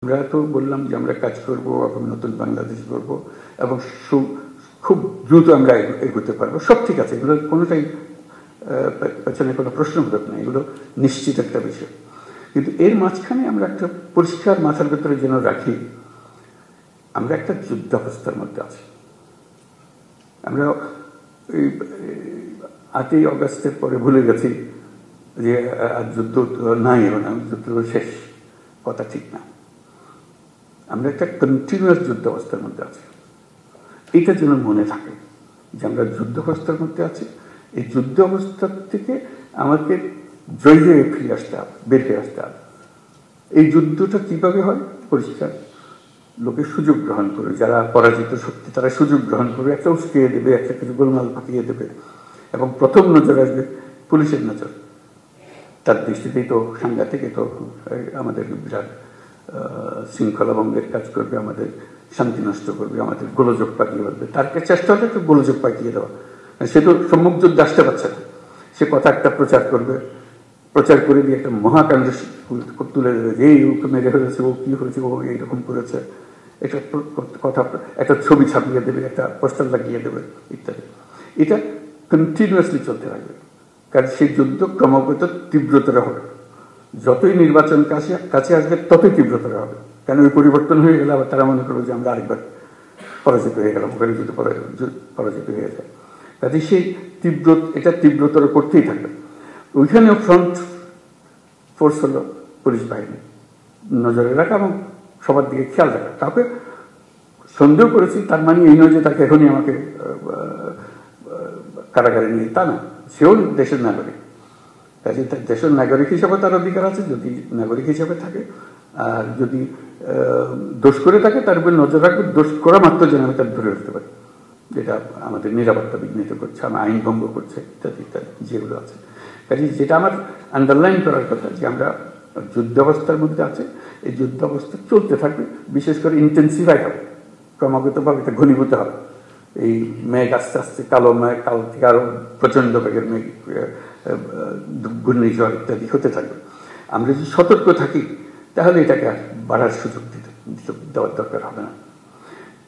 আমরা তো বললাম যে আমরা কাজ করব এবং নতুন বাংলাদেশ গড়ব এবং খুব দ্রুত আমরা এগোতে পারবো, সব ঠিক আছে, এগুলো কোনোটাই পেছনে কোনো প্রশ্নবোধক নেই, এগুলো নিশ্চিত একটা বিষয়। কিন্তু এর মাঝখানে আমরা একটা পরিষ্কার মাথার ভেতরে যেন রাখি, আমরা একটা যুদ্ধাবস্থার মধ্যে আছি। আমরা এই 8ই অগাস্টের পরে ভুলে গেছি যে আর যুদ্ধ নাই, যুদ্ধ শেষ, কথা ঠিক না। আমরা একটা কন্টিনিউয়াস যুদ্ধাবস্থার মধ্যে আছি, এটা যেন মনে থাকে যে আমরা যুদ্ধাবস্থার মধ্যে আছি। এই যুদ্ধ অবস্থার থেকে আমাকে জয় হয়ে ফিরে আসতে হবে, বের হয়ে আসতে হবে। এই যুদ্ধটা কিভাবে হয়? পরিষ্কার, লোকে সুযোগ গ্রহণ করবে, যারা পরাজিত শক্তি তারা সুযোগ গ্রহণ করবে, একটা উস্কিয়ে দেবে, একটা কিছু গোলমাল পাকিয়ে দেবে, এবং প্রথম নজর আসবে পুলিশের নজর। তার দৃষ্টিতেই তো সাংঘাতিক, তো আমাদের বিরাট শৃঙ্খলা ভঙ্গের কাজ করবে, আমাদের শান্তি নষ্ট করবে, আমাদের গোলযোগ পাকিয়ে বলবে। তার চেষ্টা হলে একটু গোলযোগ পাকিয়ে দেওয়া। সে তো সম্মুখ যুদ্ধে আসতে পারছে না, সে কথা একটা প্রচার করবে, প্রচার করে দিয়ে একটা মহাকাণ্ড তুলে দেবে যে এই ওকে মেরে ফেলেছে, ও কি হয়েছে, ও এইরকম করেছে, একটা কথা, একটা ছবি ছাপিয়ে দেবে, একটা পোস্টার লাগিয়ে দেবে ইত্যাদি। এটা কন্টিনিউয়াসলি চলতে থাকবে, কারণ সেই যুদ্ধ ক্রমাগত তীব্রতর হবে। যতই নির্বাচন কাছে আসবে ততই তীব্রতর হবে, কেন ওই পরিবর্তন হয়ে গেলে আবার তারা মনে করবে যে আমরা আরেকবার পরাজিত হয়ে গেলাম, ওখানে যুদ্ধ পরাজিত হয়ে যায়। কাজে সেই এটা তীব্রতর করতেই থাকবে। ওইখানেও ফ্রন্ট ফোর্স হলো পুলিশ বাহিনী, নজরে রাখা এবং সবার দিকে খেয়াল রাখা। কাউকে সন্দেহ করেছি তার মানে এই নয় যে তাকে এখনই আমাকে কারাগারে নিয়ে, তা না, সেও দেশের নাগরিক। কাজে দেশের নাগরিক হিসাবে তার অধিকার আছে, যদি নাগরিক হিসাবে থাকে। আর যদি দোষ করে থাকে তার উপর নজর রাখবে, দোষ করা মাত্র যেন আমি তার ধরে রাখতে পারি, যেটা আমাদের নিরাপত্তা বিঘ্নিত করছে, আমার আইন ভঙ্গ করছে ইত্যাদি ইত্যাদি যেগুলো আছে। কাজে যেটা আমার আন্ডারলাইন করার কথা যে আমরা যুদ্ধাবস্থার মধ্যে আছে, এই যুদ্ধাবস্থা চলতে থাকবে, বিশেষ করে ইন্টেন্সিফাই হবে, ক্রমাগতভাবে এটা ঘনীভূত হবে। এই মেঘ আস্তে আস্তে কালো মেঘ, কাল থেকে আরো প্রচন্ড বেগের মেঘ, ঘূর্ণিঝড় ইত্যাদি হতে থাকবে। আমরা যদি সতর্ক থাকি তাহলে এটাকে আর বাড়ার সুযোগ দেওয়ার দরকার হবে না।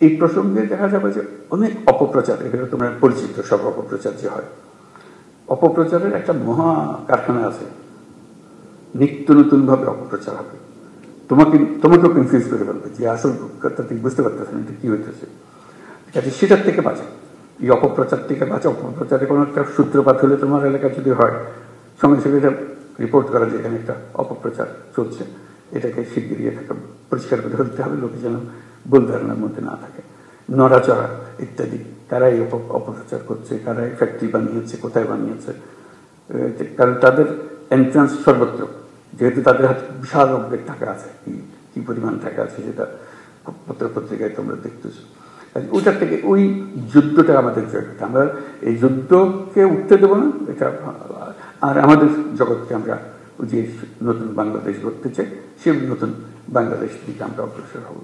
এই প্রসঙ্গে দেখা যাবে যে অনেক অপপ্রচার, এগুলো তোমরা পরিচিত, সব অপপ্রচার যে হয়, অপপ্রচারের একটা মহা কারখানা আছে, নিত্য নতুন ভাবে অপপ্রচার হবে, তোমাকেও কনফিউজ করে ফেলবে যে আসল কথা ঠিক বুঝতে পারতেছে না এটা কি হইতেছে। কাজে সেটার থেকে বাঁচে, এই অপপ্রচার থেকে বাঁচে। অপপ্রচারে কোনো একটা সূত্রপাত হলে তোমার এলাকায় যদি হয়, সঙ্গে সঙ্গে এটা রিপোর্ট করা যে এখানে একটা অপপ্রচার চলছে, এটাকে শিগগিরই এটাকে পরিষ্কার করে ফেলতে হবে, লোকে যেন ভুল ধারণার মধ্যে না থাকে। নড়াচড়া ইত্যাদি, কারা এই অপপ্রচার করছে, কারা এই ফ্যাক্টরি বানিয়েছে, কোথায় বানিয়েছে, কারণ তাদের এন্ট্রান্স সর্বত্র, যেহেতু তাদের হাতে বিশাল অঙ্কের টাকা আছে, কি পরিমাণ টাকা আছে সেটা পত্রিকায় তোমরা দেখতেছো। ওইটার থেকে ওই যুদ্ধটা আমাদের জয়, আমরা এই যুদ্ধকে উঠতে দেবো না এটা। আর আমাদের জগৎকে আমরা যে নতুন বাংলাদেশ গড়তে চাই, সে নতুন বাংলাদেশ দিকে আমরা অগ্রসর হব।